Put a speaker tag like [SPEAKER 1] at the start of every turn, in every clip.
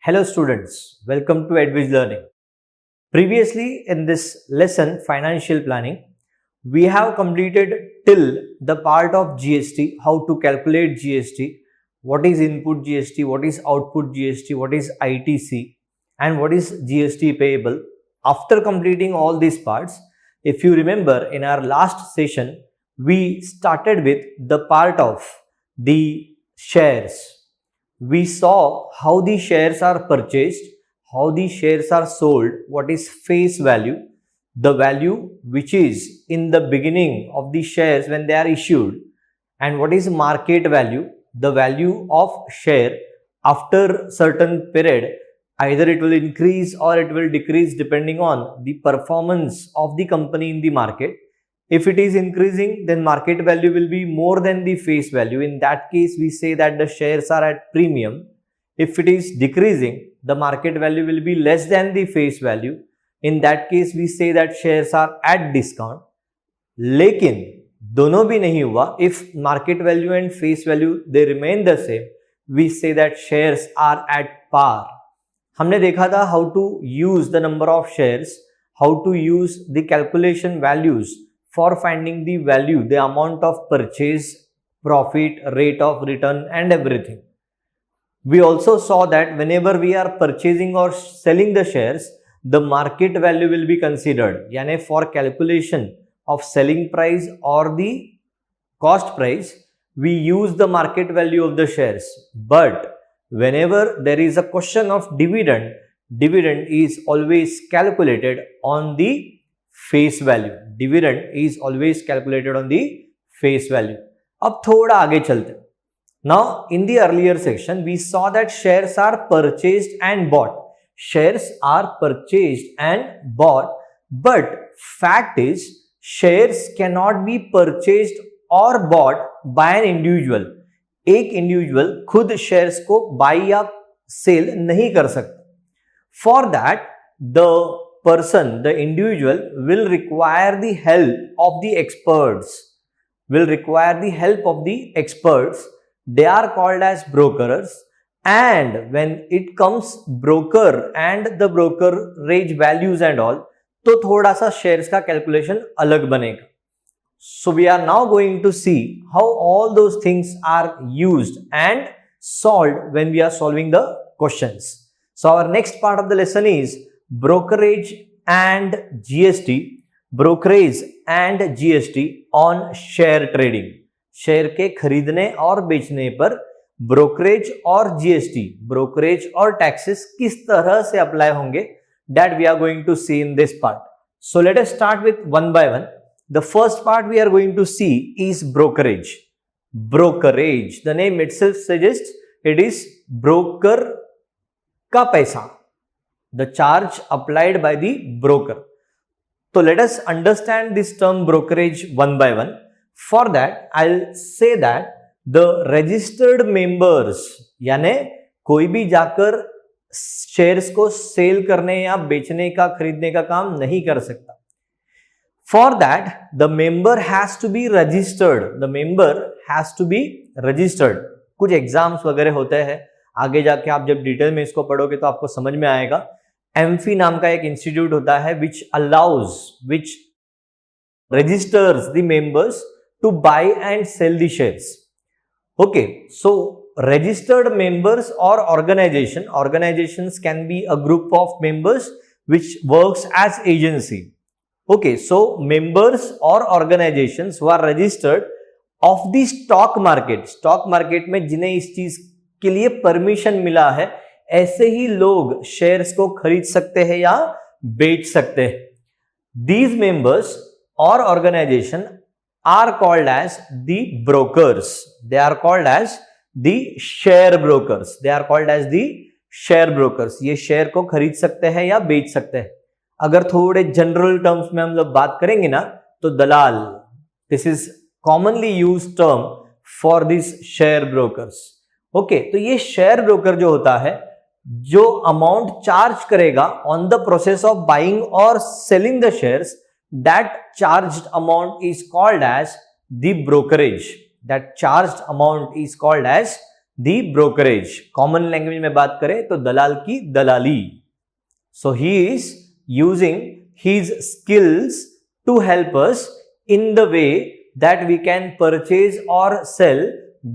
[SPEAKER 1] Hello students, welcome to Edwidge Learning. Previously in this lesson, financial planning, we have completed till the part of GST, how to calculate GST, what is input GST, what is output GST, what is ITC, and what is GST payable. After completing all these parts, if you remember in our last session, we started with the part of the shares. We saw how the shares are purchased, how the shares are sold, what is face value, the value which is in the beginning of the shares when they are issued, and what is market value, the value of share after certain period. Either it will increase or it will decrease depending on the performance of the company in the market. If it is increasing, then market value will be more than the face value. In that case, we say that the shares are at premium. If it is decreasing, the market value will be less than the face value. In that case, we say that shares are at discount. लेकिन दोनों भी नहीं हुआ. If market value and face value they remain the same, we say that shares are at par. हमने देखा था how to use the number of shares, how to use the calculation values for finding the value, the amount of purchase, profit, rate of return and everything. We also saw that whenever we are purchasing or selling the shares, the market value will be considered. Yani for calculation of selling price or the cost price, we use the market value of the shares. But whenever there is a question of dividend, dividend is always calculated on the face value. Dividend is always calculated on the face value. अब थोड़ा आगे चलते. Now in the earlier section we saw that shares are purchased and bought. Shares are purchased and bought, but fact is shares cannot be purchased or bought by an individual. एक individual खुद shares को by या cell नहीं कर सकता. For that, the person, the individual will require the help of the experts. Will require the help of the experts. They are called as brokers. And when it comes broker and the brokerage values and all, तो थोड़ा सा shares का calculation अलग बनेगा. So we are now going to see how all those things are used and solved when we are solving the questions. So our next part of the lesson is brokerage and GST. Brokerage and GST on share trading. Share के खरीदने और बेचने पर brokerage और GST, brokerage और taxes किस तरह से अप्लाई होंगे, that we are going to see in this part. So let us start with one by one. The first part we are going to see is brokerage. Brokerage, the name itself suggests it is broker का पैसा, the charge applied by the broker. So let us understand this term brokerage one by one. For that, I'll say that the registered members, यानी कोई भी जाकर shares को cell करने या बेचने का खरीदने का काम नहीं कर सकता. For that, the member has to be registered. The member has to be registered. कुछ एग्जाम्स वगैरह होते हैं, आगे जाके आप जब डिटेल में इसको पढ़ोगे तो आपको समझ में आएगा. एम्फी नाम का एक इंस्टीट्यूट होता है which allows, which registers the members to buy and sell the shares. Okay, so registered members or organizations can be a group of members which works as agency. Okay, so members or organizations who are registered of the stock market में जिन्हें इस चीज के लिए permission मिला है, ऐसे ही लोग शेयर्स को खरीद सकते हैं या बेच सकते हैं. These members or organization are called as the brokers. They are called as the share brokers. They are called as the share brokers. ये शेयर को खरीद सकते हैं या बेच सकते हैं. अगर थोड़े जनरल टर्म्स में हम लोग बात करेंगे ना, तो दलाल, this is commonly used term for this share brokers. Okay, तो ये शेयर ब्रोकर जो होता है, जो अमाउंट चार्ज करेगा on the process of buying और selling the shares, that charged amount is called as the brokerage. That charged amount is called as the brokerage, common language में बात करें तो दलाल की दलाली. So he is using his skills to help us in the way that we can purchase और sell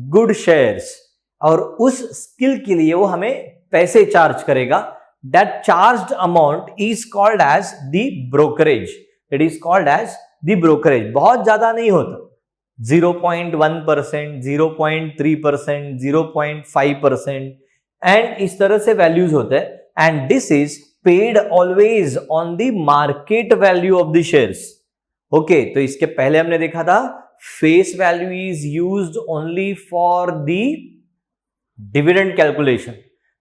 [SPEAKER 1] good shares, और उस स्किल के लिए वो हमें पैसे चार्ज करेगा. That charged amount is called as the brokerage. It is called as the brokerage. बहुत ज्यादा नहीं होता, 0.1%, 0.3%, 0.5% एंड इस तरह से वैल्यूज होते हैं. And this is paid always on the market value of the shares. Okay, तो इसके पहले हमने देखा था face value is used only for the dividend calculation.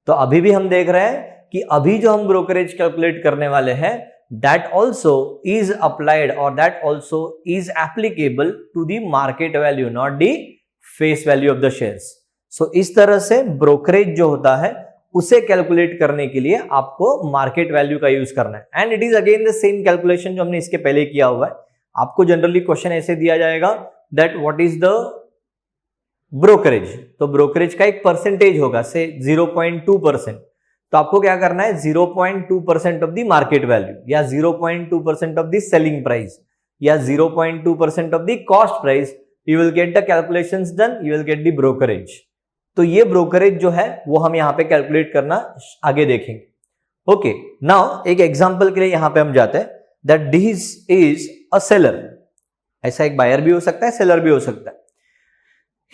[SPEAKER 1] तो अभी भी हम देख रहे हैं कि अभी जो हम ब्रोकरेज कैलकुलेट करने वाले हैं, that also is applied or that also is applicable to the market value, not the face value of the shares. So इस तरह से ब्रोकरेज जो होता है उसे कैलकुलेट करने के लिए आपको मार्केट वैल्यू का यूज करना है. And it is again the same calculation जो हमने इसके पहले किया हुआ है. आपको जनरली क्वेश्चन ऐसे दिया जाएगा that what is the brokerage. तो ब्रोकरेज का एक परसेंटेज होगा, से 0.2%. तो आपको क्या करना है, 0.2% ऑफ द मार्केट वैल्यू या 0.2% ऑफ द सेलिंग प्राइस या 0.2% of the cost price. You will get the calculations done, you will get the brokerage. तो ये ब्रोकरेज जो है वो हम यहां पे कैलकुलेट करना आगे देखेंगे. ओके, नाउ एक एग्जांपल के लिए यहां पे हम जाते हैं that this is a seller. ऐसा एक बायर भी हो सकता है, सेलर भी हो सकता है.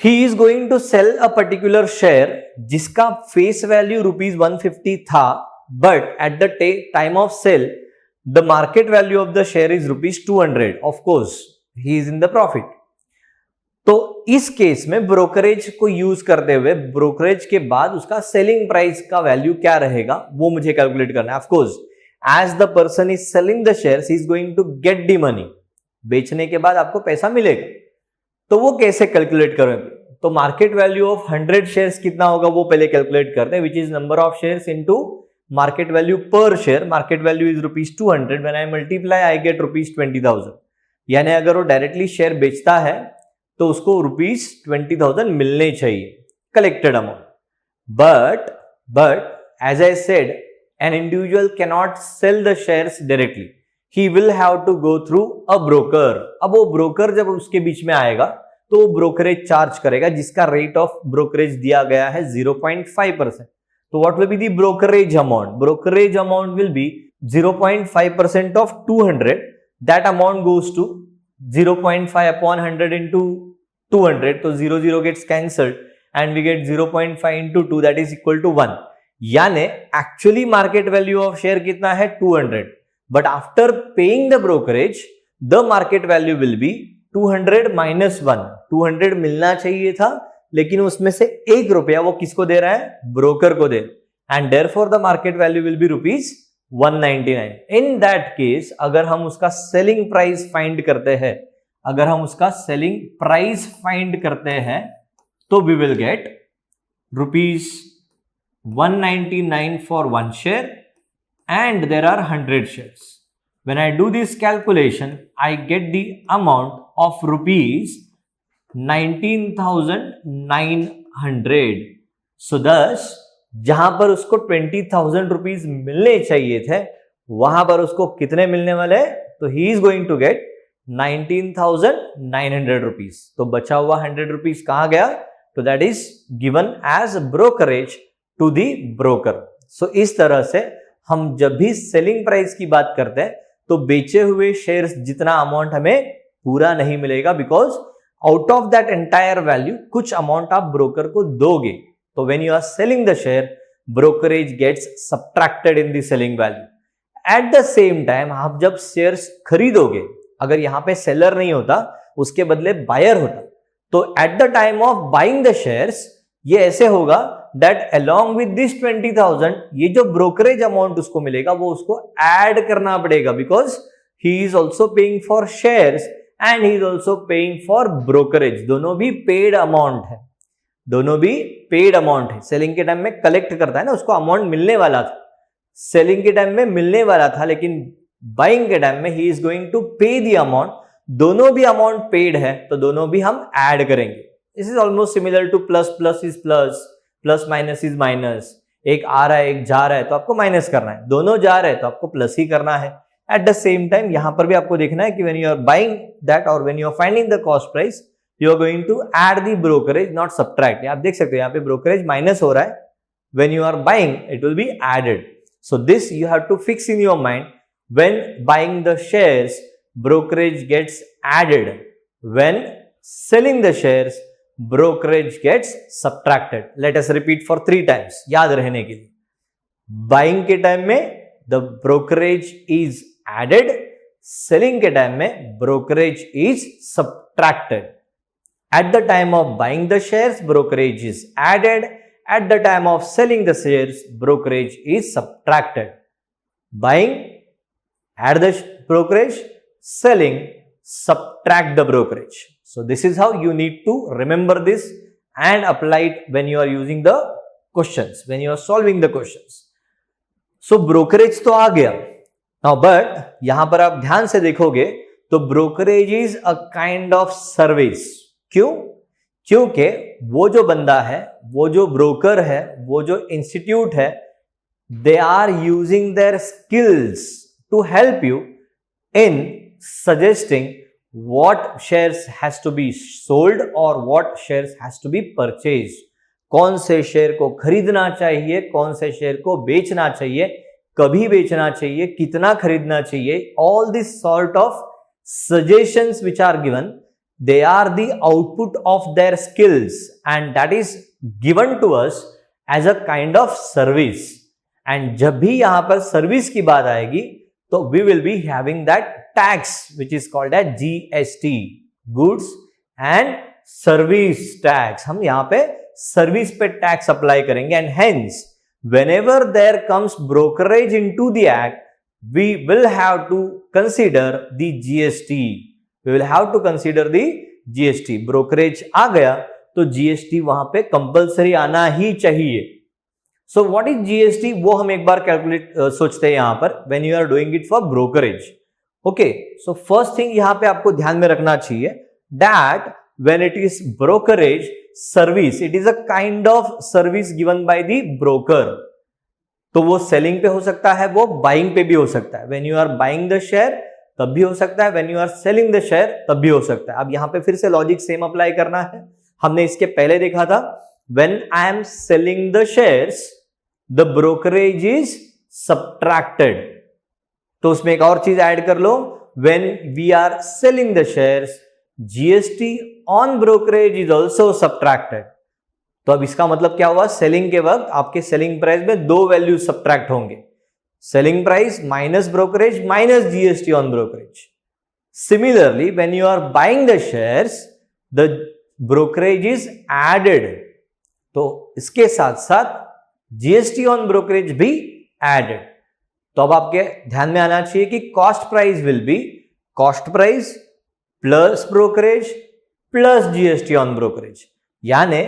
[SPEAKER 1] He is going to sell a particular share जिसका face value ₹150 था, but at the time of sale the market value of the share is ₹200. Of course he is in the profit. तो इस case में brokerage को use करते हुए brokerage के बाद उसका सेलिंग प्राइस का वैल्यू क्या रहेगा वो मुझे कैलकुलेट करना है. Of course as the person is selling the shares he is going to get the money. बेचने के बाद आपको पैसा मिलेगा. तो वो कैसे कैलकुलेट करेंगे, तो मार्केट वैल्यू ऑफ 100 शेयर्स कितना होगा वो पहले कैलकुलेट करते हैं, which is number of shares into market value per share. Market value is ₹200. When I multiply I get ₹20,000. यानी अगर वो डायरेक्टली शेयर बेचता है तो उसको ₹20,000 मिलने चाहिए collected amount. But as I said an individual can not sell the shares directly, he will have to go through a broker. अब वो ब्रोकर जब उसके बीच में आएगा तो वो ब्रोकरेज चार्ज करेगा जिसका रेट ऑफ ब्रोकरेज दिया गया है 0.5%. तो what will be the brokerage amount? Brokerage amount will be 0.5% of 200. That amount goes to 0.5 upon 100 into 200. तो 0 gets cancelled and we get 0.5 into 2, that is equal to 1. यानी actually market value of share कितना है 200, but after paying the brokerage the market value will B 200 minus 1. 200 मिलना चाहिए था लेकिन उसमें से ₹1 वो किसको दे रहा है, ब्रोकर को दे. And therefore the market value will be ₹199. In that case अगर हम उसका सेलिंग प्राइस फाइंड करते हैं, तो we will get ₹199 for 1 share and there are 100 shares. When I do this calculation, I get the amount of ₹19,900. So thus, जहां पर उसको ₹20,000 मिलने चाहिए थे वहां पर उसको कितने मिलने वाले हैं, तो he is going to get ₹19,900. तो बचा हुआ ₹100 कहां गया, तो that is given as brokerage to the broker. So इस तरह से हम जब भी सेलिंग प्राइस की बात करते हैं तो बेचे हुए शेयर्स जितना अमाउंट हमें पूरा नहीं मिलेगा, because out of that entire value कुछ अमाउंट आप ब्रोकर को दोगे. तो when you are selling the share, brokerage gets subtracted in the selling value. At the same time आप जब शेयर्स खरीदोगे, अगर यहां पे सेलर नहीं होता उसके बदले बायर होता, तो at the time of buying the shares ये ऐसे होगा दैट अलोंग विद दिस 20,000 ये जो ब्रोकरेज अमाउंट उसको मिलेगा वो उसको ऐड करना पड़ेगा, because he is also paying for shares and he is also paying for brokerage. दोनों भी पेड अमाउंट है. सेलिंग के टाइम में कलेक्ट करता है ना, उसको अमाउंट मिलने वाला था, सेलिंग के टाइम में मिलने वाला था, लेकिन बाइंग के टाइम में ही इज गोइंग टू पे द अमाउंट. दोनों भी अमाउंट पेड है तो दोनों भी हम ऐड करेंगे. This is almost similar two plus is plus, plus minus is minus, एक आ रहा है एक जा रहा है तो आपको माइनस करना है, दोनों जा रहे हैं तो आपको प्लस ही करना है। एट द सेम टाइम यहां पर भी आपको देखना है कि when you are buying that और when you are finding the cost price, you are going to add the brokerage not subtract. आप देख सकते हो यहाँ पे ब्रोकरेज माइनस हो रहा है, when you are buying it will be added. So this you have to fix in your mind, when buying the shares brokerage gets added, when selling the shares brokerage gets subtracted. Let us repeat for 3 times याद रहने के लिए। Buying के time में the brokerage is added, selling के time में brokerage is subtracted. At the time of buying the shares brokerage is added, at the time of selling the shares brokerage is subtracted. Buying, add the brokerage, selling, subtract the brokerage. So this is how you need to remember this and apply it when you are using the questions, when you are solving the questions. So brokerage तो आ गया now, but यहां पर आप ध्यान से देखोगे तो brokerage is a kind of service. क्यों? क्योंकि वो जो बंदा है, वो जो ब्रोकर है, वो जो इंस्टीट्यूट है, they are using their skills to help you in suggesting what shares has to be sold or what shares has to be purchased. कौन से शेयर को खरीदना चाहिए, कौन से शेयर को बेचना चाहिए, कभी बेचना चाहिए, कितना खरीदना चाहिए, all this sort of suggestions which are given, they are the output of their skills and that is given to us as a kind of service. And जब भी यहां पर सर्विस की बात आएगी तो we will be having that tax which is called as GST, goods and service tax. हम यहाँ पे सर्विस पे टैक्स अप्लाई करेंगे and hence whenever there comes brokerage into the act, we will have to consider the GST. We will have to consider the GST. brokerage आ गया तो GST वहां पे compulsory आना ही चाहिए। So what is GST? वो हम एक बार कैलकुलेट सोचते हैं यहां पर when you are doing it for brokerage. Okay, so first thing यहां पे आपको ध्यान में रखना चाहिए that when it is brokerage service, it is a kind of service given by the broker. तो वो सेलिंग पे हो सकता है, वो बाइंग पे भी हो सकता है। when you are buying the share तब भी हो सकता है, when you are selling the share तब भी हो सकता है। अब यहां पे फिर से लॉजिक सेम अप्लाई करना है, हमने इसके पहले देखा था when I am selling the shares the brokerage is subtracted, तो उसमें एक और चीज ऐड कर लो when we are selling the shares GST on brokerage is also subtracted। तो अब इसका मतलब क्या हुआ, सेलिंग के वक्त आपके सेलिंग प्राइस में दो वैल्यू सब्ट्रैक्ट होंगे, selling price minus brokerage minus GST on brokerage. Similarly when you are buying the shares the brokerage is added, तो इसके साथ साथ GST ऑन ब्रोकरेज भी एडेड। तो अब आपके ध्यान में आना चाहिए कि cost price will be cost price plus brokerage plus GST on brokerage. यानी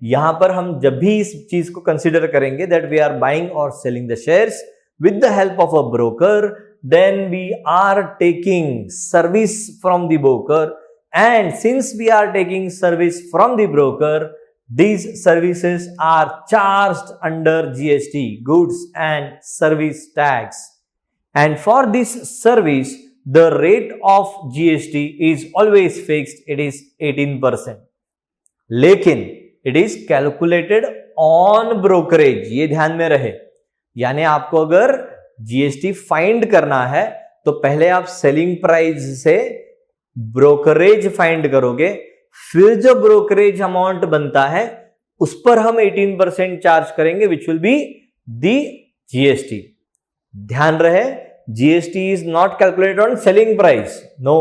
[SPEAKER 1] यहां पर हम जब भी इस चीज को कंसीडर करेंगे दैट वी आर बाइंग और selling the shares with the help of a broker, then we are taking service from the broker and since we are taking service from the broker, these services are charged under GST, goods and service tax, and for this service the rate of GST is always fixed, it is 18%, लेकिन it is calculated on brokerage, ये ध्यान में रहे। यानी आपको अगर GST find करना है तो पहले आप सेलिंग प्राइस से ब्रोकरेज फाइंड करोगे, फिर जो ब्रोकरेज अमाउंट बनता है उस पर हम 18% चार्ज करेंगे which will be the GST। ध्यान रहे GST is not calculated on selling price, no,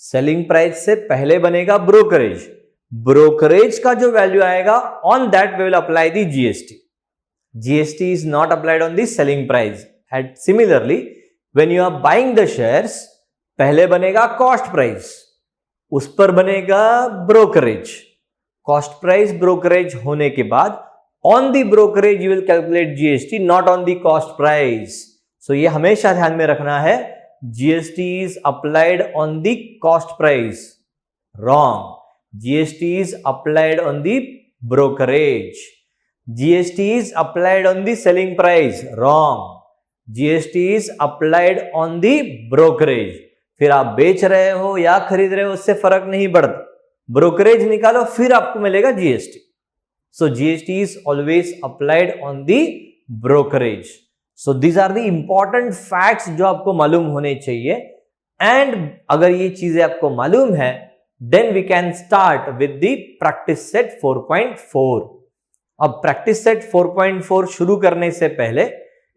[SPEAKER 1] selling price से पहले बनेगा ब्रोकरेज, ब्रोकरेज का जो वैल्यू आएगा on that we will apply the GST। GST is not applied on the selling price. And similarly when you are buying the shares पहले बनेगा cost price, उस पर बनेगा ब्रोकरेज, कॉस्ट प्राइस ब्रोकरेज होने के बाद on the brokerage you will calculate GST not on the cost price. So ये हमेशा ध्यान में रखना है, GST is applied on the cost price, wrong, GST is applied on the brokerage. GST is applied on the selling price, wrong, GST is applied on the brokerage. फिर आप बेच रहे हो या खरीद रहे हो उससे फर्क नहीं पड़ता, ब्रोकरेज निकालो फिर आपको मिलेगा GST. So GST is always applied on the brokerage. So these are the important facts जो आपको मालूम होने चाहिए। एंड अगर ये चीजें आपको मालूम है then we can start with the practice set 4.4। अब प्रैक्टिस सेट 4.4 शुरू करने से पहले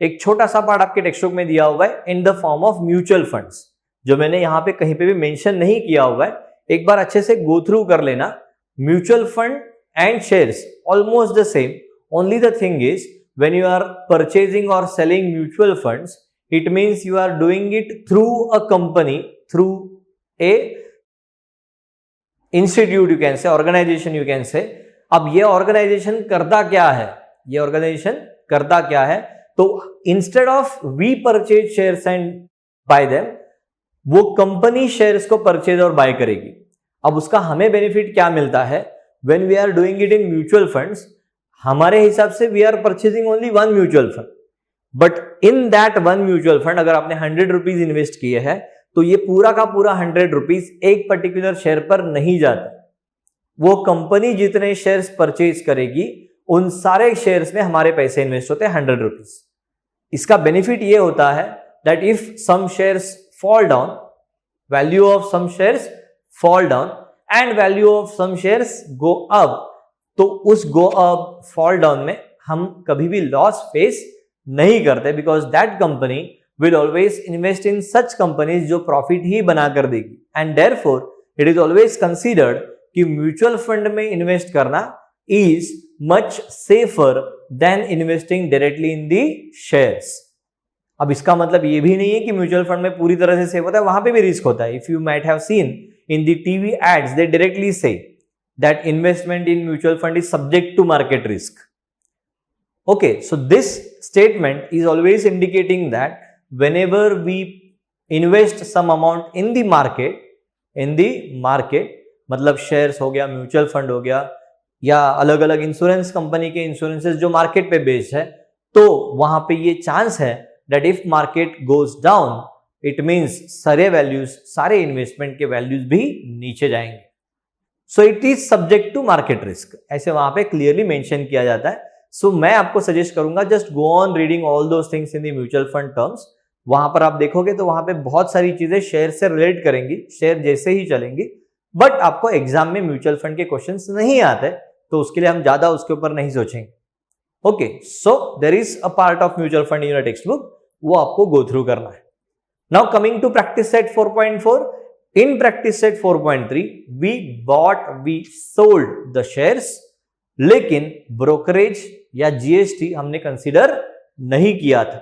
[SPEAKER 1] एक छोटा सा पार्ट आपके टेक्स्ट बुक में दिया हुआ है in the form of mutual funds, जो मैंने यहां पे कहीं पे भी मेंशन नहीं किया हुआ है। एक बार अच्छे से गो थ्रू कर लेना। Mutual fund and shares almost the same, only the thing is when you are purchasing or selling mutual funds, it means you are doing it through a company, through a institute, you can say, organization you can say. अब ये organization करता क्या है, ये organization करता क्या है? तो instead of we purchase shares and buy them, वो कंपनी शेयर्स को परचेज और बाय करेगी। अब उसका हमें बेनिफिट क्या मिलता है? when we are doing it in mutual funds, हमारे हिसाब से we are purchasing only one mutual fund, but in that one mutual fund अगर आपने 100 रुपीज इन्वेस्ट किए हैं तो ये पूरा का पूरा 100 रुपीज एक पर्टिकुलर शेयर पर नहीं जाता। वो कंपनी जितने शेयर्स परचेज करेगी उन सारे शेयर्स में हमारे पैसे इन्वेस्ट होते हैं 100 रुपीज। इसका बेनिफिट ये होता है that if some shares fall down, value of some shares fall down and value of some shares go up, तो उस गो अप फॉल डाउन में हम कभी भी लॉस फेस नहीं करते, because that company will always invest in such companies जो profit ही बनाकर देगी। And therefore it is always considered कि म्यूचुअल फंड में इन्वेस्ट करना is much safer than investing directly in the shares. अब इसका मतलब ये भी नहीं है कि म्यूचुअल फंड में पूरी तरह से सेफ होता है, वहां पे भी रिस्क होता है। If you might have seen in the TV ads they directly से that investment in mutual fund is subject to market risk. Okay, so this statement is always indicating that whenever we invest some amount in the market, मतलब shares हो गया, mutual fund हो गया, या अलग अलग insurance company के insurances जो मार्केट पे बेस्ड है, तो वहां पे ये चांस है that if market goes down, it means सारे वैल्यूज, सारे इन्वेस्टमेंट के वैल्यूज भी नीचे जाएंगे। So it is subject to market risk, ऐसे वहां पे क्लियरली मेंशन किया जाता है। सो मैं आपको सजेस्ट करूंगा just go on reading all those things in the mutual fund terms. वहां पर आप देखोगे तो वहां पे बहुत सारी चीजें शेयर से रिलेट करेंगी, शेयर जैसे ही चलेंगी, बट आपको एग्जाम में म्यूचुअल फंड के क्वेश्चंस नहीं आते, तो उसके लिए हम ज्यादा उसके ऊपर नहीं सोचेंगे। Okay, so there is a part of mutual fund in your textbook, वो आपको गो थ्रू करना है। Now coming to practice set 4.4, in practice set 4.3 we sold the shares, लेकिन ब्रोकरेज या जीएसटी हमने कंसीडर नहीं किया था।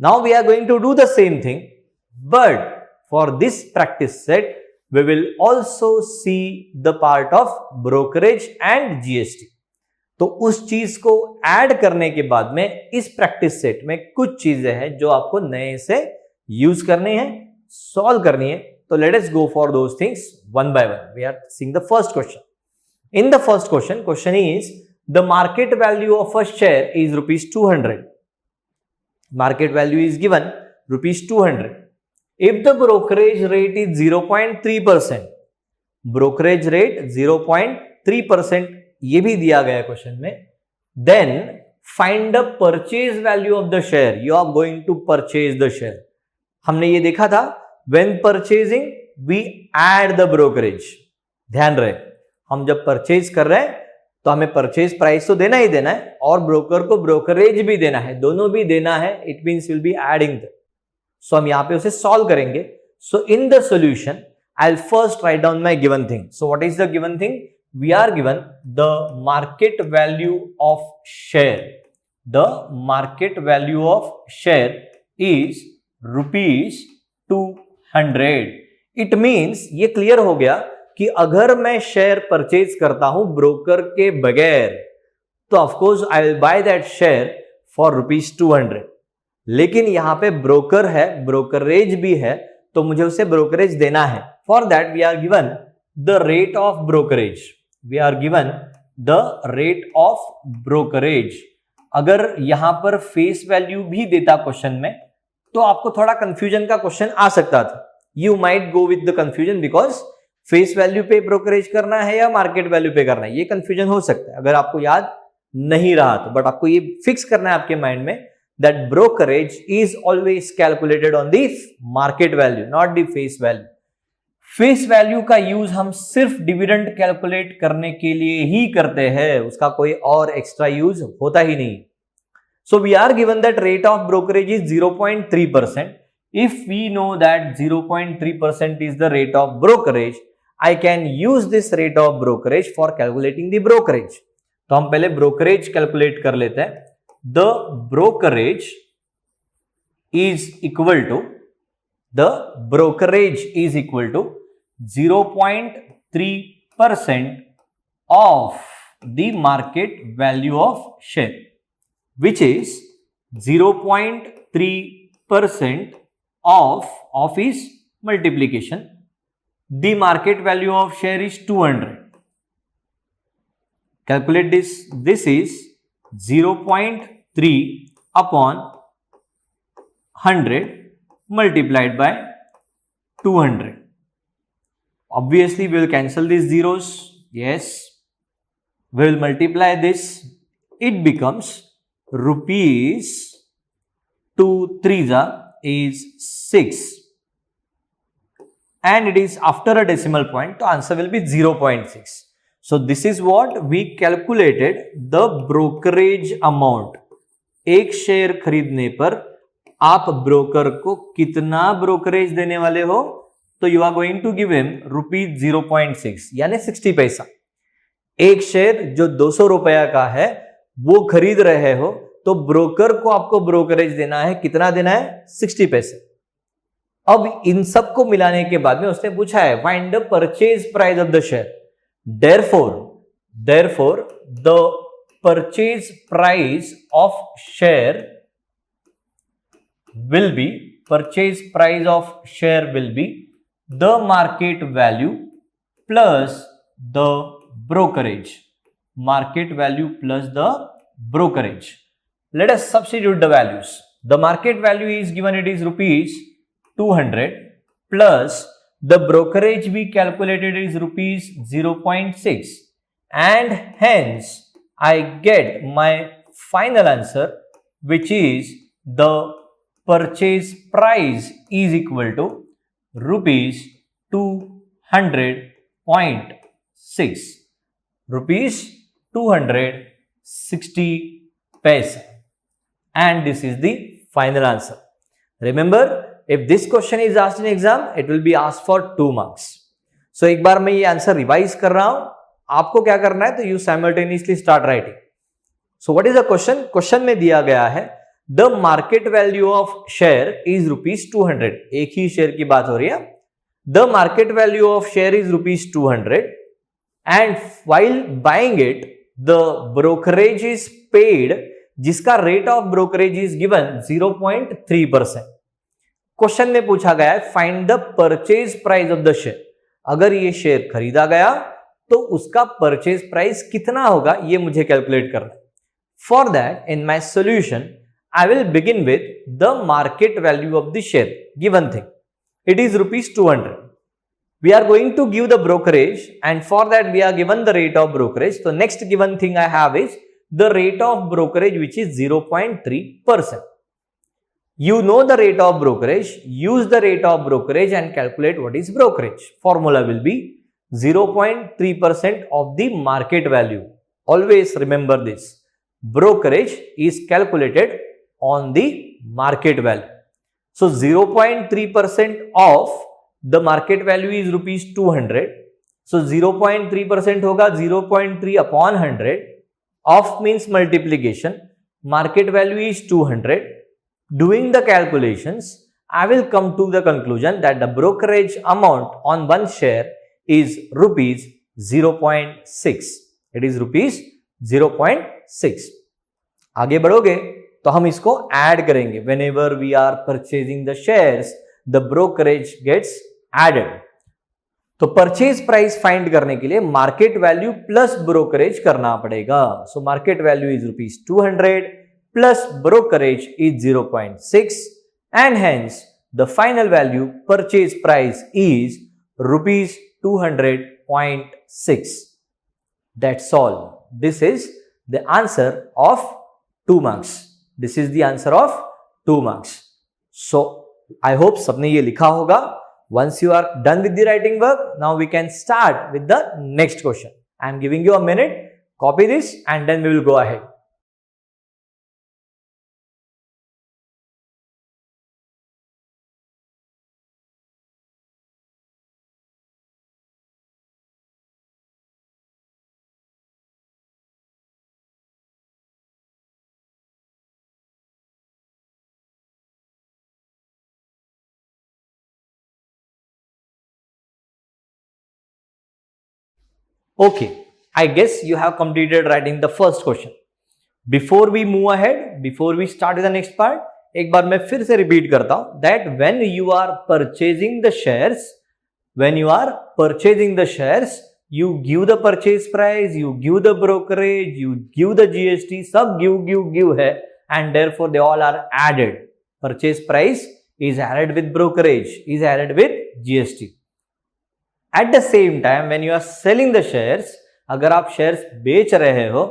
[SPEAKER 1] Now we are going to do the same thing, but for this practice set we will also see the part of brokerage and GST। तो उस चीज को ऐड करने के बाद में इस प्रैक्टिस सेट में कुछ चीजें हैं जो आपको नए से यूज करनी है, सॉल्व करनी है। So let us go for those things one by one. We are seeing the first question. In the first question is the market value of a share is rupees 200. Market value is given rupees 200. If the brokerage rate is 0.3%, brokerage rate 0.3% ये भी दिया गया question में, then find the purchase value of the share. You are going to purchase the share. हमने ये देखा था when purchasing we add the brokerage। ध्यान रहे, हम जब परचेज कर रहे हैं तो हमें परचेज प्राइस तो देना ही देना है और ब्रोकर को ब्रोकरेज भी देना है, दोनों भी देना है। It means will be adding. So हम यहां पे उसे सॉल्व करेंगे। So in the solution I will first write down my given thing. So what is the given thing? We are given the market value of share. The market value of share is rupees 200। It means ये clear हो गया कि अगर मैं share purchase करता हूं broker के बगैर तो of course I will by that share for rupees 200। लेकिन यहां पे ब्रोकर है, ब्रोकरेज भी है, तो मुझे उसे ब्रोकरेज देना है। For that we are given the rate of brokerage. We are given the rate of brokerage. अगर यहां पर फेस वैल्यू भी देता क्वेश्चन में तो आपको थोड़ा कंफ्यूजन का क्वेश्चन आ सकता था। You might go with the confusion because face value पे ब्रोकरेज करना है या मार्केट वैल्यू पे करना है, ये कंफ्यूजन हो सकता है अगर आपको याद नहीं रहा तो। बट आपको ये फिक्स करना है आपके माइंड में that brokerage is always calculated on the market value, not the face value. Face value का यूज हम सिर्फ डिविडेंड कैलकुलेट करने के लिए ही करते हैं, उसका कोई और एक्स्ट्रा यूज होता ही नहीं। So we are given that rate of brokerage is 0.3%. If we know that 0.3% is the rate of brokerage, I can use this rate of brokerage for calculating the brokerage. तो हम पहले brokerage calculate कर लेते हैं। The brokerage is equal to 0.3% of the market value of share, which is 0.3% of is multiplication. The market value of share is 200. Calculate this. This is 0.3 upon 100 multiplied by 200. Obviously, we will cancel these zeros. Yes. We will multiply this. It becomes rupees 2 3s is 6. And it is after a decimal point, so answer will be 0.6. So this is what we calculated the brokerage amount. एक share खरीदने पर आप broker को कितना brokerage देने वाले हो, तो you are going to give him rupees 0.6 यानी 60 पैसा। एक शेयर जो 200 रुपया का है वो खरीद रहे हो तो ब्रोकर को आपको ब्रोकरेज देना है, कितना देना है? 60 पैसे। अब इन सब को मिलाने के बाद में उसने पूछा है find the purchase price of the share. therefore the purchase price of share will be the market value plus the brokerage. Let us substitute the values. The market value is given, it is rupees 200 plus the brokerage we calculated is rupees 0.6, and hence I get my final answer, which is the purchase price is equal to rupees 200.6, rupees 260 paisa, and this is the final answer. Remember, if this question is asked in exam, it will be asked for 2 marks. So एक बार मैं ये answer revise कर रहा हूं, आपको क्या करना है, तो you simultaneously start writing. So what is the question? Question में दिया गया है the market value of share is rupees 200. एक ही शेयर की बात हो रही है. The market value of share is rupees 200 and while buying it the brokerage is paid, जिसका rate of brokerage is given 0.3%. Question में पूछा गया है find the purchase price of the share. अगर ये शेयर खरीदा गया तो उसका परचेज प्राइस कितना होगा, ये मुझे कैलकुलेट करना है. For that in my solution I will begin with the market value of the share. Given thing it is rupees 200. We are going to give the brokerage and for that we are given the rate of brokerage. तो next given thing I have is the rate of brokerage which is 0.3%. You know the rate of brokerage, use the rate of brokerage and calculate what is brokerage. Formula will be 0.3% of the market value. Always remember this. Brokerage is calculated on the market value. So 0.3% of the market value is rupees 200. So 0.3% होगा 0.3 upon 100. Of means multiplication. Market value is 200. Doing the calculations, I will come to the conclusion that the brokerage amount on one share is rupees 0.6. It is rupees 0.6. आगे बढ़ोगे तो हम इसको add करेंगे. Whenever we are purchasing the shares, the brokerage gets added. तो purchase price find करने के लिए मार्केट वैल्यू प्लस ब्रोकरेज करना पड़ेगा. So market value is ₹200 plus brokerage is 0.6 and hence the final value purchase price is ₹200.6. That's all. This is the answer of 2 marks. This is the answer of 2 marks. So I hope सबने ये लिखा होगा. Once you are done with the writing work, now we can start with the next question. I am giving you a minute. Copy this and then we will go ahead. Okay, I guess you have completed writing the first question. Before we move ahead, before we start with the next part, एक बार मैं फिर से repeat करता हूं that when you are purchasing the shares, you give the purchase price, you give the brokerage, you give the GST, सब give है and therefore they all are added. Purchase price is added with brokerage, is added with GST. At the same time, when you are selling the shares, अगर आप shares बेच रहे हो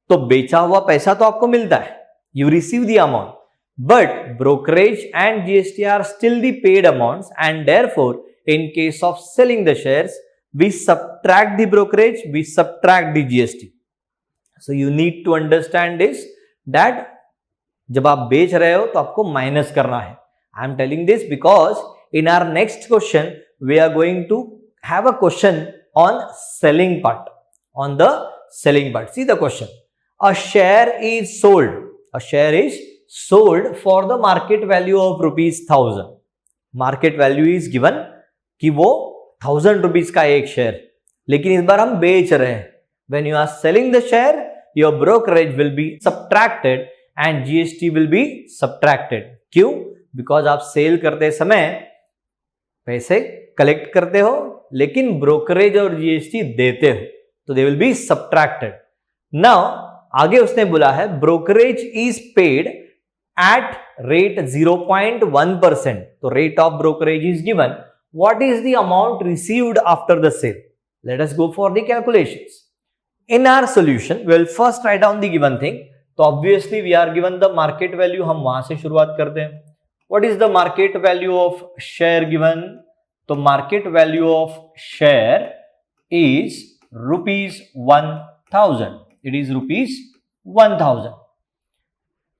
[SPEAKER 1] तो बेचा हुआ पैसा तो आपको मिलता है, you receive the amount, but brokerage and GST are still the paid amounts and therefore in case of selling the shares, we subtract the brokerage, we subtract the GST. So you need to understand this that जब आप बेच रहे हो तो आपको minus करना है. I am telling this because in our next question we are going to have a question on selling part. On the selling part, see the question. A share is sold. A share is sold for the market value of ₹1000. Market value is given कि वो 1000 rupees का एक share, लेकिन इस बार हम बेच रहे हैं. When you are selling the share, your brokerage will be subtracted and GST will be subtracted. क्यों? Because आप सेल करते समय पैसे कलेक्ट करते हो लेकिन ब्रोकरेज और जीएसटी देते हो तो they will be subtracted. Now आगे उसने बोला है brokerage is paid at rate 0.1%. तो rate of brokerage is given. What is the amount received after the sale? Let us go for the calculations. In our solution we will first write down the given thing. तो obviously we are given the market value, हम वहां से शुरुआत करते हैं. What is the market value of share given? तो market value of share is ₹1000. It is ₹1000.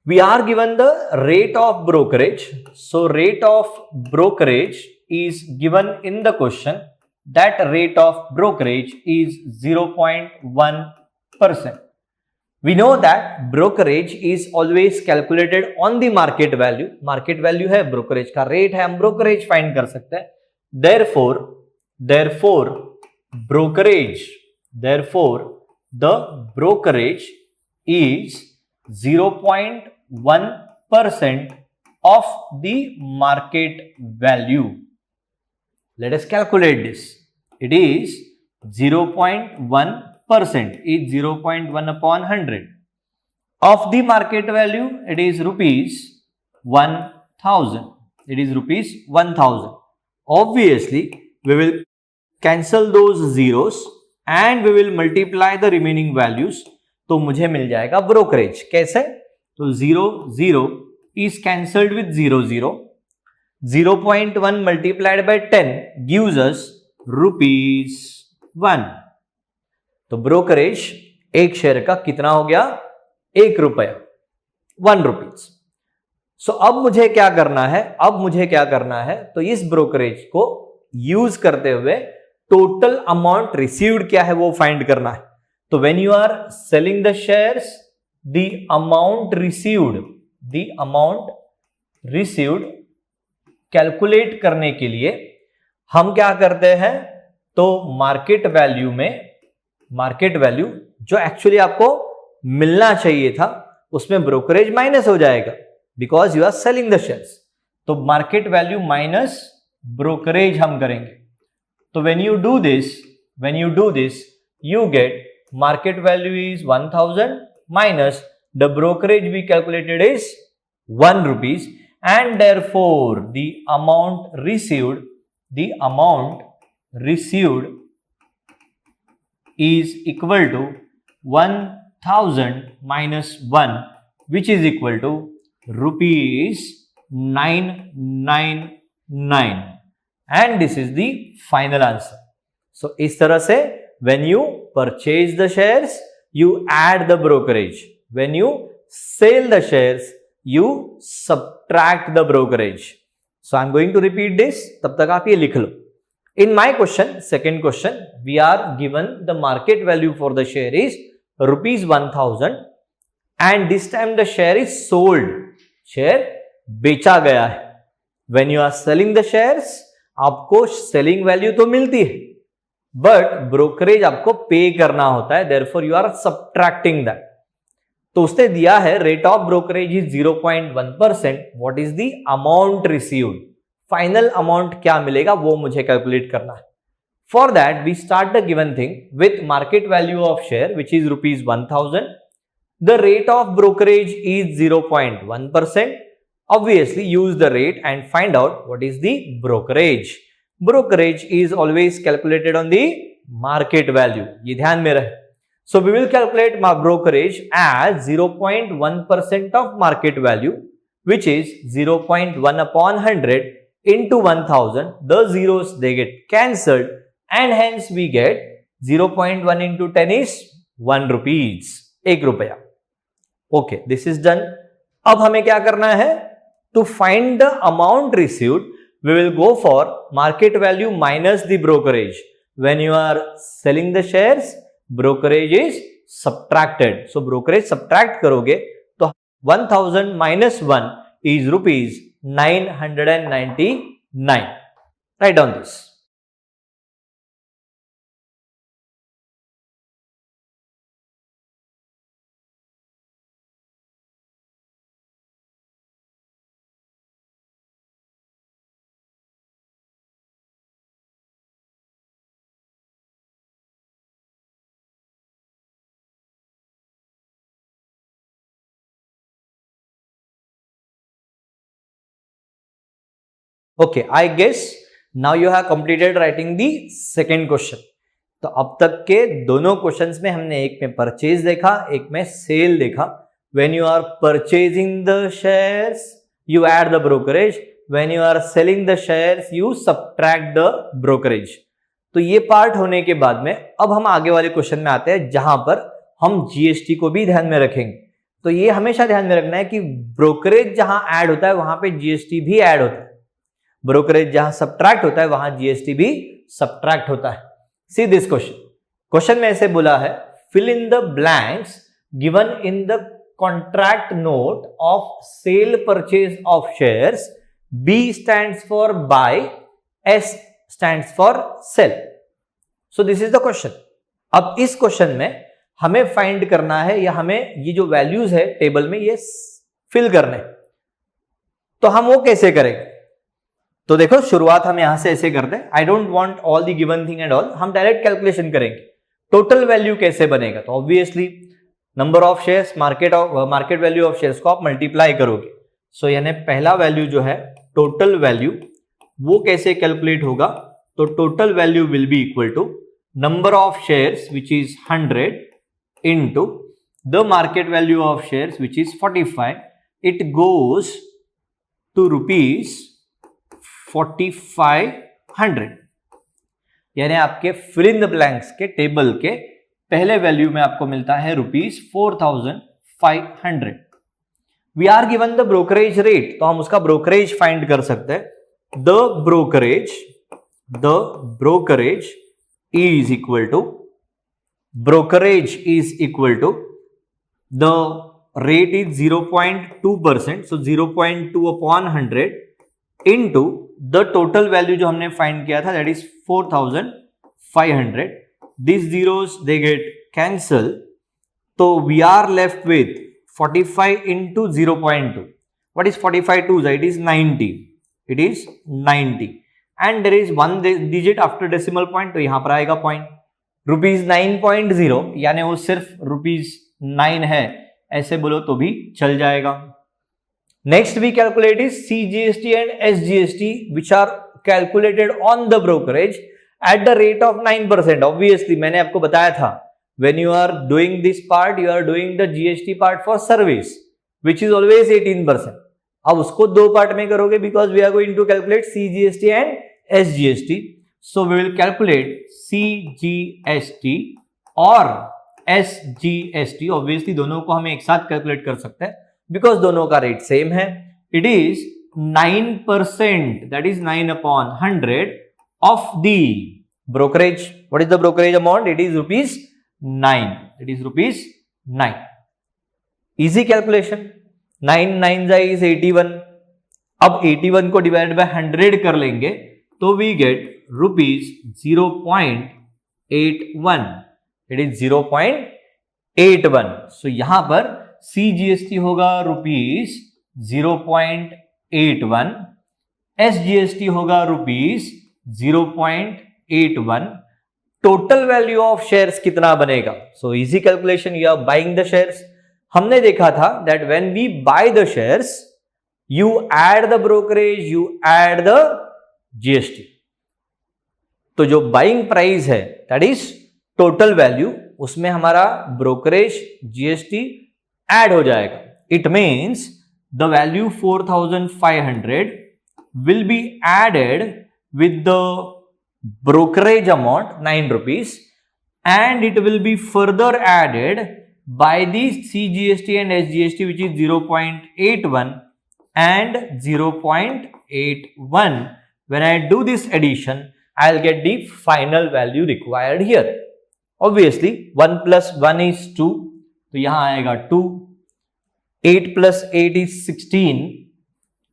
[SPEAKER 1] We are given the rate of brokerage. So rate of brokerage is given in the question. That rate of brokerage is 0.1%. We know that brokerage is always calculated on the market value. Market value है, brokerage का rate है, हम brokerage find कर सकते हैं. Therefore, the brokerage is 0.1% of the market value. Let us calculate this. It is 0.1%, is 0.1 upon 100 of the market value. It is ₹1000. It is ₹1000. Obviously, we will cancel those zeros and we will multiply the remaining values. तो मुझे मिल जाएगा brokerage. कैसे? तो 0 is cancelled with 0. 0.1 multiplied by 10 gives us ₹1. तो brokerage एक share का कितना हो गया? ₹1, ₹1. सो अब मुझे क्या करना है? तो इस ब्रोकरेज को यूज करते हुए टोटल अमाउंट रिसीव्ड क्या है वो फाइंड करना है. तो when you are selling the shares, the amount received calculate करने के लिए हम क्या करते हैं? तो मार्केट वैल्यू जो एक्चुअली आपको मिलना चाहिए था उसमें ब्रोकरेज माइनस हो जाएगा because you are selling the shares. तो मार्केट वैल्यू माइनस ब्रोकरेज हम करेंगे. तो when you do this, you get market value is 1000 minus the brokerage we calculated is 1 rupees, and therefore the amount received is equal to 1000 minus 1, which is equal to rupees 999, and this is the final answer. So इस तरह से when you purchase the shares, you add the brokerage. When you sell the shares, you subtract the brokerage. So I'm going to repeat this. तब तक आप ये लिख लो. In my question, second question, we are given the market value for the share is rupees 1000, and this time the share is sold. Share बेचा गया है. When you are selling the shares, आपको selling value तो मिलती है, but brokerage आपको पे करना होता है, therefore you are subtracting that. तो उसने दिया है rate of brokerage is 0.1%. What is the amount received? Final amount क्या मिलेगा वो मुझे कैलकुलेट करना है. For that we start the given thing with market value of share which is rupees 1000. The rate of brokerage is 0.1%. Obviously use the rate and find out what is the brokerage. Brokerage is always calculated on the market value. ये ध्यान में रहे. So we will calculate my brokerage as 0.1% of market value, which is 0.1 upon 100 into 1000. The zeros they get cancelled, and hence we get 0.1 into 10 is 1 rupees. 1 रुपया. Okay, this is done. अब हमें क्या करना है? To find the amount received, we will go for market value minus the brokerage. When you are selling the shares, brokerage is subtracted. So brokerage subtract करोगे तो 1000 minus 1 is rupees 999. Write down this. Okay, I guess now you have completed writing the second question. तो अब तक के दोनों questions में हमने एक में परचेज देखा, एक में सेल देखा. When you are purchasing the shares, you add the brokerage. When you are selling the shares, you subtract the brokerage. तो ये पार्ट होने के बाद में अब हम आगे वाले क्वेश्चन में आते हैं जहां पर हम जीएसटी को भी ध्यान में रखेंगे. तो ये हमेशा ध्यान में रखना है कि ब्रोकरेज जहां ऐड होता है वहां पे जीएसटी भी ऐड होता है. ब्रोकरेज जहां सब्ट्रैक्ट होता है वहां जीएसटी भी सब्ट्रैक्ट होता है. सी दिस क्वेश्चन में ऐसे बोला है, fill in the blanks given in the contract note of sale purchase of shares. B stands for buy, S stands for sale. So this is the question. अब इस question में हमें find करना है या हमें ये जो वैल्यूज है टेबल में ये फिल करने. तो हम वो कैसे करेंगे? तो देखो शुरुआत हम यहां से ऐसे करते हैं. I don't want all the given thing and all. हम डायरेक्ट कैलकुलेशन करेंगे. टोटल वैल्यू कैसे बनेगा? तो obviously number of shares market value of shares को आप मल्टीप्लाई करोगे. सो यानी पहला वैल्यू जो है टोटल वैल्यू वो कैसे कैलकुलेट होगा? तो total value will be equal to number of shares which is 100 into the market value of shares which is 45. It goes to rupees 4500. यानी आपके फिल इन द ब्लैंक्स के table के पहले value में आपको मिलता है rupees 4500. We are given the brokerage rate, तो हम उसका ब्रोकरेज फाइंड कर सकते हैं. The brokerage is equal to the rate is 0.2%. So 0.2 upon 100 into the total value जो हमने फाइंड किया था that is 4500. This zeros they get cancel. तो we are left with 45 into 0.2. What is 45 two? It is 90. And there is 1 digit after decimal point, तो यहां पर आएगा पॉइंट। रुपीज 9.0 यानी वो सिर्फ ₹9 है, ऐसे बोलो तो भी चल जाएगा। Next we calculate is CGST and SGST which are calculated on the brokerage at the rate of 9%। Obviously मैंने आपको बताया था, when you are doing this part you are doing the GST part for service which is always 18%। अब उसको दो part में करोगे because we are going to calculate CGST and SGST, so we will calculate CGST और SGST। Obviously दोनों को हम एक साथ कैलकुलेट कर सकते हैं because दोनों का रेट सेम है। It is 9%, that is 9/100 of the brokerage। What is the brokerage amount? It is ₹9। It is ₹9। Easy calculation। 9 9 is 81। अब 81 को डिवाइड बाय 100 कर लेंगे तो वी गेट ₹0.81। It is 0.81। सो यहां पर CGST होगा ₹0.81, SGST होगा ₹0.81। टोटल वैल्यू ऑफ शेयर्स कितना बनेगा? So easy calculation, you are buying the shares. हमने देखा था that when we buy the shares you add the brokerage, you add the GST। तो जो बाइंग प्राइस है दैट इज टोटल वैल्यू, उसमें हमारा ब्रोकरेज GST ऐड हो जाएगा। It means the value 4500 will be added with the brokerage amount 9 rupees and it will be further added by the CGST and SGST which is 0.81 and 0.81. When I do this addition I'll get the final value required here। Obviously 1 plus 1 is 2, तो यहां आएगा 2। 8 plus 8 is 16,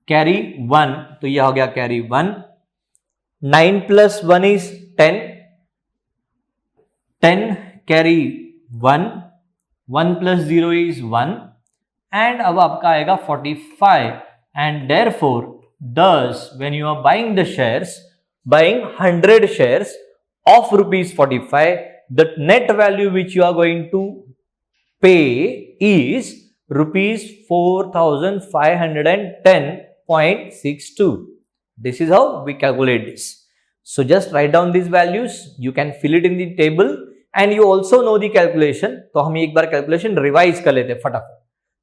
[SPEAKER 1] carry 1, तो यह हो गया carry 1। 9 plus 1 is 10, 10 carry 1, 1 plus 0 is 1 and अब आपका आएगा 45। and therefore thus when you are buying the shares, buying 100 shares of ₹45, the net value which you are going to pay is ₹4510.62। This is how we calculate this। So just write down these values, you can fill it in the table and you also know the calculation। तो हम एक बार calculation revise कर लेते हैं फटाफट।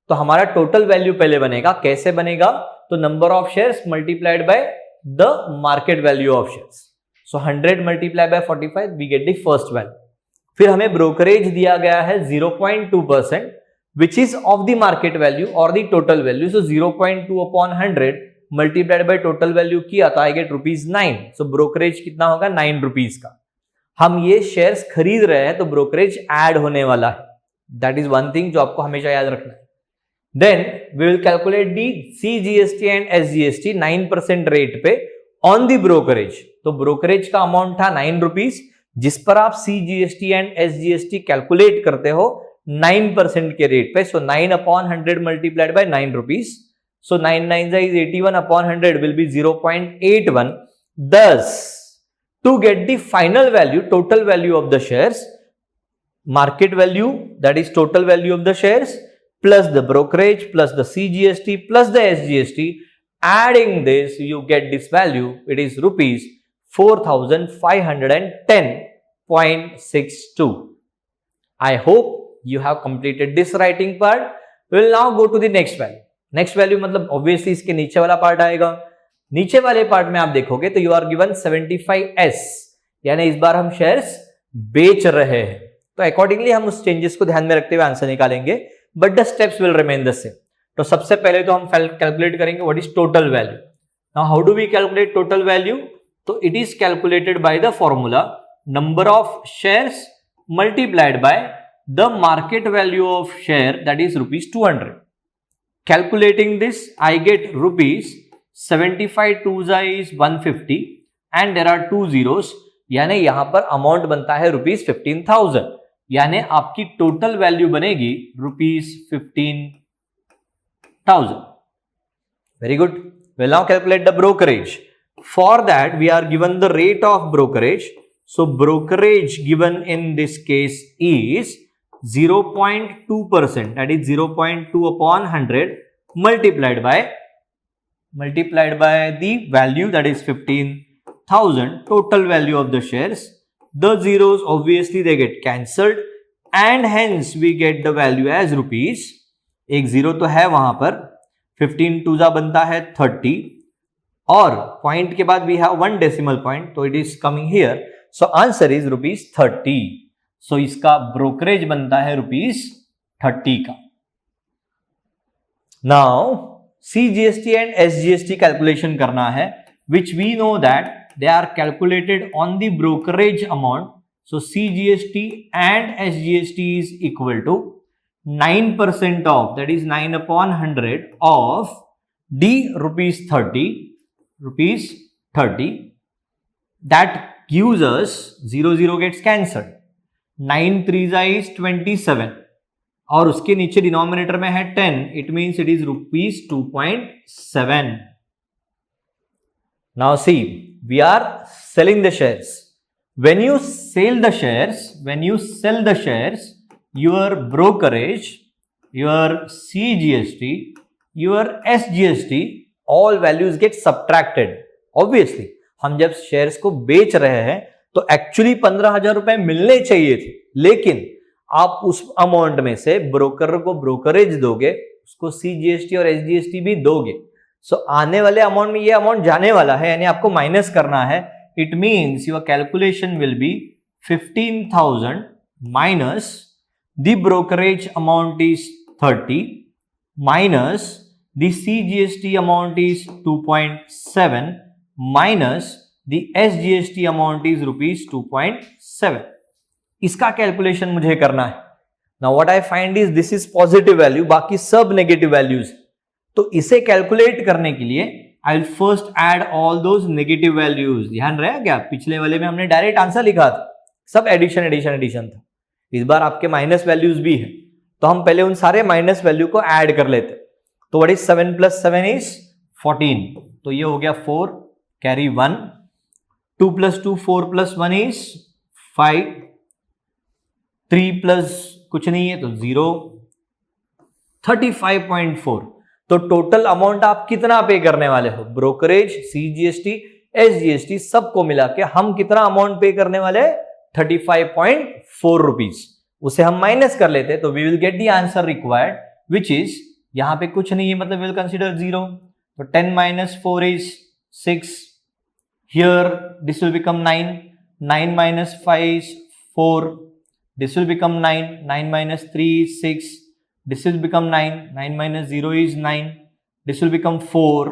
[SPEAKER 1] तो हमारा total value पहले बनेगा, कैसे बनेगा? तो number of shares multiplied by the market value of shares. So 100 multiply by 45 we get the first value. फिर हमें ब्रोकरेज दिया गया है 0.2% which is of the market value or the total value। so 0.2 upon 100 multiplied by total value किया तो I get ₹9। So brokerage कितना होगा? 9 rupees का। हम ये शेयर्स खरीद रहे हैं तो ब्रोकरेज ऐड होने वाला है। दैट इज वन थिंग जो आपको हमेशा याद रखना है। Then we will calculate the CGST and SGST 9% rate पे ऑन दी ब्रोकरेज। तो ब्रोकरेज का अमाउंट था 9 रुपीज, जिस पर आप CGST एंड SGST कैलकुलेट करते हो 9% के रेट पे। सो 9/100 multiplied by 9 rupees. So 9 9 is 81 upon 100 will be 0.81. Thus, to get the final value, total value of the shares, market value, that is total value of the shares, plus the brokerage, plus the CGST, plus the SGST, adding this, you get this value. It is ₹4510.62. I hope you have completed this writing part. We will now go to the next value। Next value मतलब obviously इसके नीचे वाला part आएगा। नीचे वाले part में आप देखोगे तो यू आर गिवन 75S, यानी इस बार हम शेयर्स बेच रहे हैं। तो अकॉर्डिंगली हम उस चेंजेस को ध्यान में रखते हुए आंसर निकालेंगे, but the steps will remain the same. तो सबसे पहले तो हम कैलकुलेट करेंगे what is total value. Now how do we calculate total value? तो it is calculated by the formula number of shares multiplied by the market value of share, that is ₹200। Calculating this, I get ₹75 2s is 150 and there are 2 zeros, यानी यहां पर amount बनता है ₹15,000, यानी आपकी total value बनेगी ₹15,000। Very good. We'll now calculate the brokerage। For that, we are given the rate of brokerage. So brokerage given in this case is 0.2%, that is 0.2 upon 100 multiplied by the value, that is 15,000, total value of the shares. The zeros obviously they get cancelled and hence we get the value as rupees. एक zero तो है वहां पर, 15 टूजा बनता है 30 और point के बाद we have one decimal point, तो it is coming here. So answer is ₹30. So इसका ब्रोकरेज बनता है ₹30 का. Now CGST and SGST calculation करना है, which we know that they are calculated on the brokerage amount. So CGST and SGST is equal to 9% of, that is 9 upon 100 of the rupees 30. That gives us 0 gets cancelled. 9 3 is 27 और उसके नीचे denominator में है 10. It means it is ₹2.7. Now see, we are selling the shares. When you sell the shares, your brokerage, your CGST, your SGST, all values get subtracted. Obviously, हम जब shares को बेच रहे हैं तो एक्चुअली 15,000 रुपए मिलने चाहिए थे, लेकिन आप उस अमाउंट में से ब्रोकर को ब्रोकरेज दोगे, उसको CGST और SGST भी दोगे. सो आने वाले अमाउंट में ये अमाउंट जाने वाला है, यानी आपको माइनस करना है. It means your calculation will be 15,000 minus the brokerage amount is 30 minus the CGST amount is 2.7 minus the SGST amount is ₹2.7. इसका कैलकुलेशन मुझे करना है. Now what I find is this is positive value, बाकी सब negative values. तो इसे calculate करने के लिए आई will first aid all those negative values. ध्यान रहा क्या, पिछले वाले में हमने डायरेक्ट आंसर लिखा था, सब एडिशन था. इस बार आपके माइनस वैल्यूज भी है, तो हम पहले उन सारे माइनस वैल्यू को ऐड कर लेते. तो व्हाट इज 7 + 7 इज 14. तो ये हो गया 4, कैरी 1. 2 + 2 4 + 1 इज 5. 3 प्लस कुछ नहीं है तो 0. 35.4. तो टोटल अमाउंट आप कितना पे करने वाले हो? ब्रोकरेज, CGST, SGST सबको मिला के हम कितना अमाउंट पे करने वाले? 35.4 रुपीज. उसे हम माइनस कर लेते तो we will get the answer required, which is, यहां पे कुछ नहीं है मतलब विल कंसीडर 0. तो 10 - 4 is 6. Here this will become 9. 9 - 5 is 4. This will become 9. 9 - 3 is 6. This will become 9. 9 - 0 is 9. This will become 4.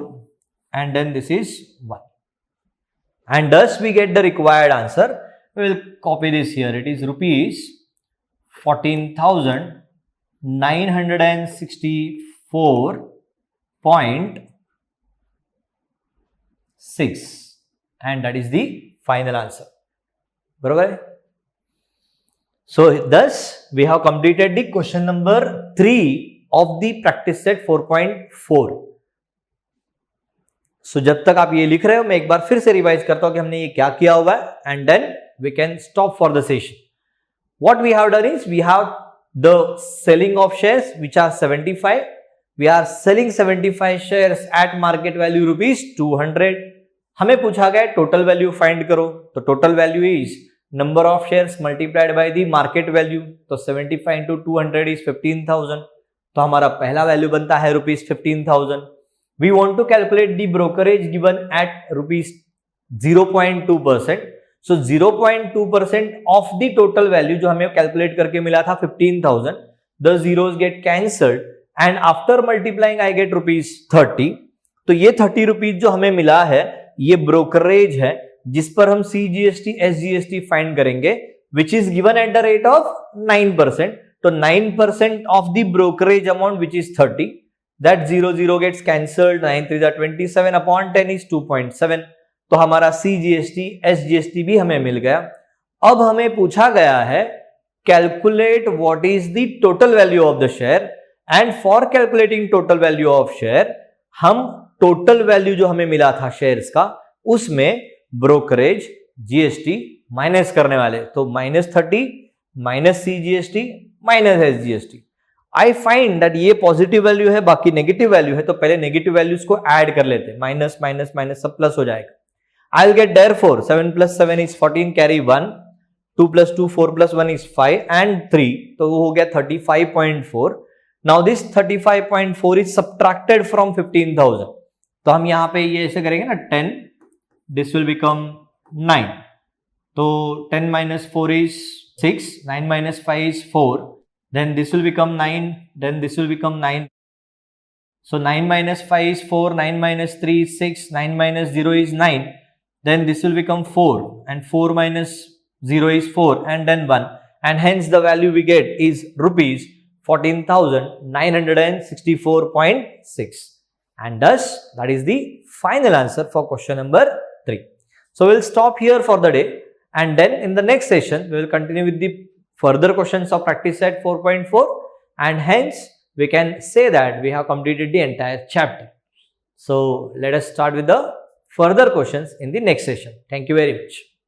[SPEAKER 1] And then this is 1. And thus we get the required answer. We will copy this here. It is ₹14,964.6. And that is the final answer. बरोबर है? So thus we have completed the question number 3 of the practice set 4.4. So जब तक आप ये लिख रहे हो मैं एक बार फिर से रिवाइज करता हूं कि हमने ये क्या किया हुआ है, and then we can stop for the session. What we have done is we have the selling of shares which are 75. We are selling 75 shares at market value ₹200. हमें पूछा गया टोटल वैल्यू फाइंड करो, तो total value is number of shares multiplied by the market value. तो 75 × 200 is 15,000. तो हमारा पहला value बनता है ₹15,000. We want to calculate the brokerage given at ₹0.2%. So 0.2% of the total value जो हमें कैलकुलेट करके मिला था 15,000. The zeros get cancelled and after multiplying I get ₹30. तो ये 30 रुपीज जो हमें मिला है ये ब्रोकरेज है जिस पर हम CGST SGST फाइंड करेंगे, which is given at the rate of 9%. तो 9% of the brokerage amount which is 30, that 0 gets cancelled. 9 3 are 27 upon 10 is 2.7. तो हमारा CGST SGST भी हमें मिल गया. अब हमें पूछा गया है calculate what is the total value of the share, and for calculating total value of share हम total value जो हमें मिला था शेयर्स का उसमें ब्रोकरेज जीएसटी माइनस करने वाले, तो -30 minus CGST minus SGST। I find that ये पॉजिटिव वैल्यू है, बाकी नेगेटिव वैल्यू है, तो पहले नेगेटिव वैल्यूज को ऐड कर लेते हैं, माइनस माइनस माइनस सब प्लस हो जाएगा। I will get therefore 7 + 7 is 14, carry 1, 2 + 2 4 + 1 is 5 and 3, तो वो हो गया 35.4। Now this 35.4 is subtracted from 15,000, तो हम यहाँ पे ये ऐसे करेंगे ना 10, दिस विल बिकम 9, तो 10 - 4 is 6, 9 - 5 is 4, then this will become 9, then this will become 9. So 9 - 5 is 4, 9 - 3 is 6, 9 - 0 is 9, then this will become 4, and 4 - 0 is 4, and then 1, and hence the value we get is rupees 14,964.6, and thus that is the final answer for question number 3. So we'll stop here for the day, and then in the next session we will continue with the further questions of practice set 4.4, and hence we can say that we have completed the entire chapter. So let us start with the further questions in the next session. Thank you very much.